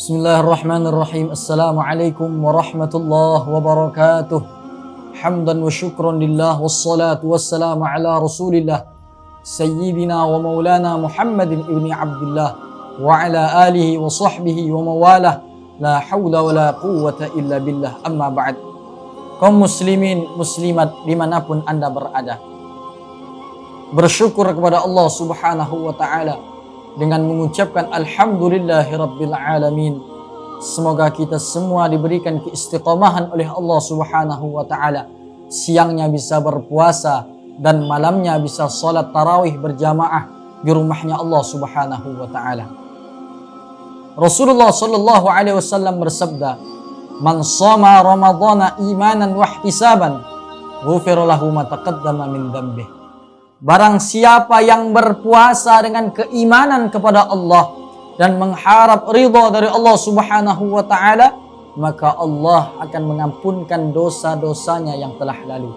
Bismillahirrahmanirrahim. Assalamualaikum warahmatullahi wabarakatuh. Hamdan wa syukran lillah wassalatu wassalamu ala rasulillah Sayyidina wa maulana Muhammadin ibni Abdullah wa ala alihi wa sahbihi wa mawalah. La hawla wa la quwwata illa billah. Amma ba'd. Kaum muslimin muslimat dimanapun anda berada, bersyukur kepada Allah subhanahu wa ta'ala dengan mengucapkan Alhamdulillahi Rabbil Alamin. Semoga kita semua diberikan keistiqomahan oleh Allah subhanahu wa ta'ala. Siangnya bisa berpuasa dan malamnya bisa salat tarawih berjamaah di rumahnya Allah subhanahu wa ta'ala. Rasulullah sallallahu alaihi wasallam bersabda, "Man shoma Ramadhana imanan wa ihtisaban, ghufira lahu ma taqaddama min dhanbihi." Barang siapa yang berpuasa dengan keimanan kepada Allah dan mengharap ridha dari Allah subhanahu wa ta'ala, maka Allah akan mengampunkan dosa-dosanya yang telah lalu.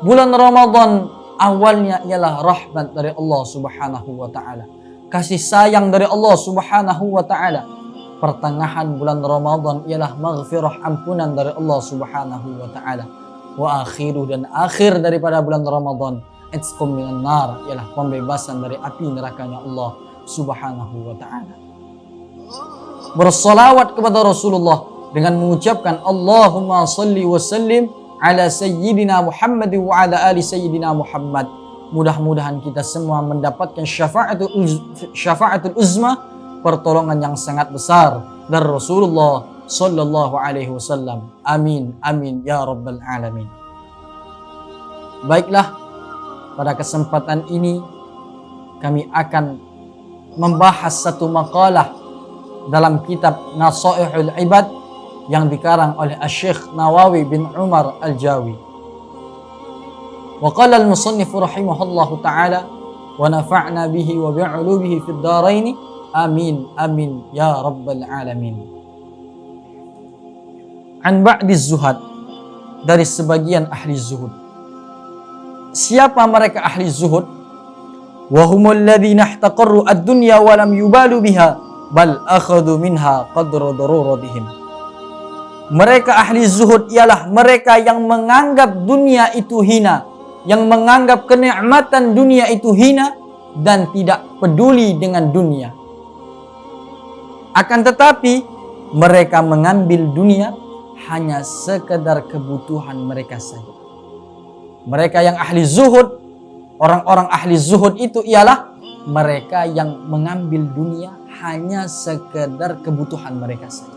Bulan Ramadan awalnya ialah rahmat dari Allah subhanahu wa ta'ala, kasih sayang dari Allah subhanahu wa ta'ala. Pertengahan bulan Ramadan ialah maghfirah, ampunan dari Allah subhanahu wa ta'ala. Wa akhiru, dan akhir daripada bulan Ramadan, itsqum minan nar, ialah pembebasan dari api nerakanya Allah subhanahu wa ta'ala. Bersalawat kepada Rasulullah dengan mengucapkan Allahumma salli wa sallim ala sayyidina Muhammad wa ala ali sayyidina Muhammad. Mudah-mudahan kita semua mendapatkan syafaatul uzma, pertolongan yang sangat besar dari Rasulullah sallallahu alaihi wasallam. Amin, amin ya rabbal alamin. Baiklah, pada kesempatan ini kami akan membahas satu makalah dalam kitab Nasaihul Ibad yang dikarang oleh Syekh Nawawi bin Umar Al-Jawi. Wa qala al-musannif rahimahullahu ta'ala wa nafa'na bihi wa bi'ulubihi fid dharain. Amin, amin ya rabbal alamin. An ba'diz zuhad, dari sebagian ahli zuhud. Siapa mereka ahli zuhud? Wa humul ladzina ihtaqarru ad-dunya wa lam yubalu biha bal akhadhu minha qadra daruratihim. Mereka ahli zuhud ialah mereka yang menganggap dunia itu hina, yang menganggap kenikmatan dunia itu hina dan tidak peduli dengan dunia. Akan tetapi mereka mengambil dunia hanya sekedar kebutuhan mereka saja. Mereka yang ahli zuhud, orang-orang ahli zuhud itu ialah mereka yang mengambil dunia hanya sekedar kebutuhan mereka saja.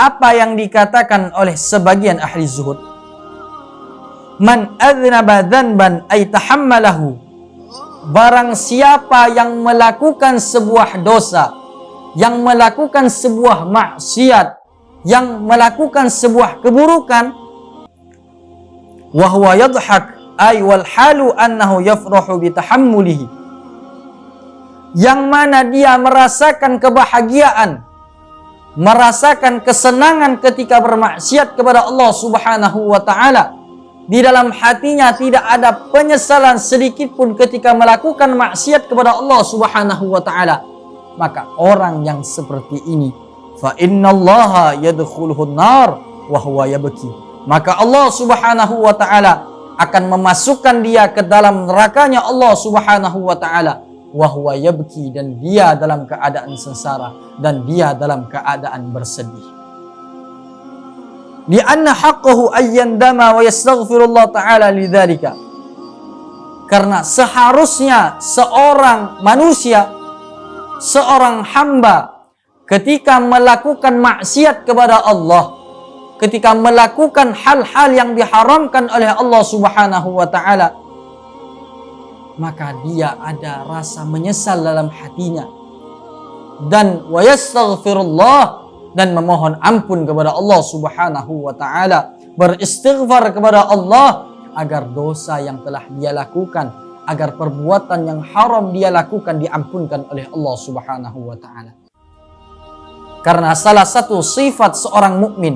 Apa yang dikatakan oleh sebagian ahli zuhud? Man adznaba dzanban ay tahammalahu. Barang siapa yang melakukan sebuah dosa, yang melakukan sebuah maksiat, yang melakukan sebuah keburukan, wa huwa yadhhak ay wal halu annahu yafrahu bi tahammulihi, yang mana dia merasakan kebahagiaan, merasakan kesenangan ketika bermaksiat kepada Allah subhanahu wa ta'ala. Di dalam hatinya tidak ada penyesalan sedikit pun ketika melakukan maksiat kepada Allah subhanahu wa ta'ala. Maka orang yang seperti ini, fa innallaha yadkhuluhun nar wa huwa yabki, maka Allah subhanahu wa ta'ala akan memasukkan dia ke dalam nerakanya Allah subhanahu wa ta'ala, wa huwa yabki, dan dia dalam keadaan sengsara dan dia dalam keadaan bersedih. Lianna haqqahu ayyandama wa yastaghfirullah ta'ala lidzalika, karena seharusnya seorang manusia, seorang hamba ketika melakukan maksiat kepada Allah, ketika melakukan hal-hal yang diharamkan oleh Allah subhanahu wa ta'ala, maka dia ada rasa menyesal dalam hatinya, dan wa yastaghfirullah, dan memohon ampun kepada Allah subhanahu wa ta'ala, beristighfar kepada Allah agar dosa yang telah dia lakukan, agar perbuatan yang haram dia lakukan diampunkan oleh Allah subhanahu wa ta'ala. Karena salah satu sifat seorang mukmin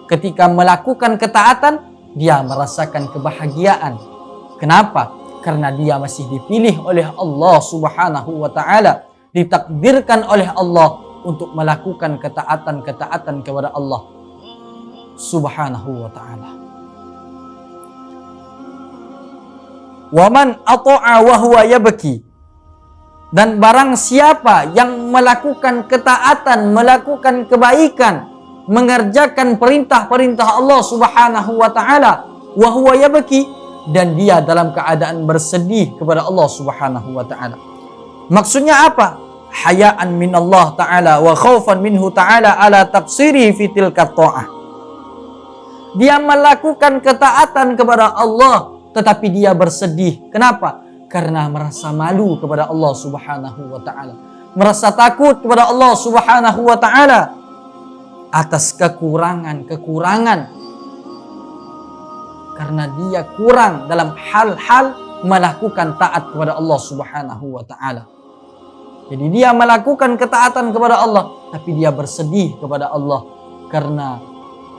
ketika melakukan ketaatan, dia merasakan kebahagiaan. Kenapa? Karena dia masih dipilih oleh Allah subhanahu wa ta'ala ditakdirkan oleh Allah untuk melakukan ketaatan-ketaatan kepada Allah Subhanahu wa ta'ala. Wa man ata'a wa huwa yabki. Dan barang siapa yang melakukan ketaatan, melakukan kebaikan, mengerjakan perintah-perintah Allah Subhanahu wa ta'ala, wa huwa yabki, dan dia dalam keadaan bersedih kepada Allah Subhanahu wa ta'ala. Maksudnya apa? Hayaan min Allah ta'ala wa khaufan minhu ta'ala ala taqsiri fi tilka ta'ah. Dia melakukan ketaatan kepada Allah tetapi dia bersedih. Kenapa? Karena merasa malu kepada Allah Subhanahu wa ta'ala, merasa takut kepada Allah Subhanahu wa ta'ala atas kekurangan-kekurangan, karena dia kurang dalam hal-hal melakukan taat kepada Allah Subhanahu wa ta'ala. Jadi dia melakukan ketaatan kepada Allah, tapi dia bersedih kepada Allah karena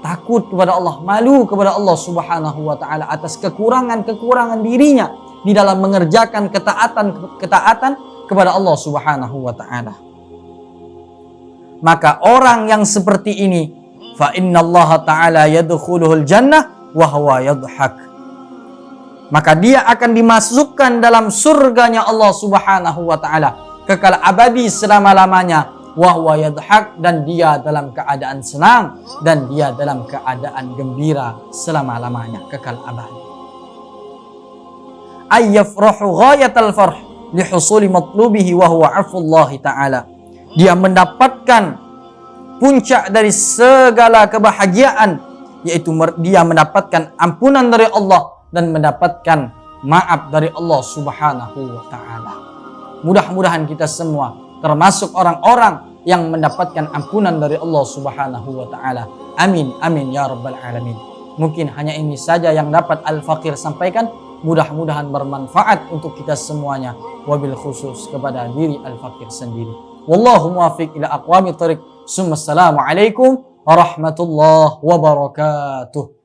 takut kepada Allah, malu kepada Allah Subhanahu wa ta'ala atas kekurangan-kekurangan dirinya di dalam mengerjakan ketaatan kepada Allah Subhanahu wa ta'ala. Maka orang yang seperti ini, fa innallaha ta'ala yadkhuluhul jannah wa huwa yadhhak. Maka dia akan dimasukkan dalam surganya Allah Subhanahu wa ta'ala, kekal abadi selama-lamanya, wa huwa yadhhak, dan dia dalam keadaan senang dan dia dalam keadaan gembira selama-lamanya, kekal abadi. Ayyafrahu ghayatal farh lihusuli matlubihi wa huwa afullahi ta'ala. Dia mendapatkan puncak dari segala kebahagiaan, yaitu dia mendapatkan ampunan dari Allah dan mendapatkan maaf dari Allah Subhanahu wa ta'ala. Mudah-mudahan kita semua termasuk orang-orang yang mendapatkan ampunan dari Allah Subhanahu wa ta'ala. Amin, amin ya rabbal alamin. Mungkin hanya ini saja yang dapat Al-Faqir sampaikan. Mudah-mudahan bermanfaat untuk kita semuanya, wabil khusus kepada diri Al-Faqir sendiri. Wallahu muwaffiq ila aqwamit thoriq. Assalamualaikum warahmatullahi wabarakatuh.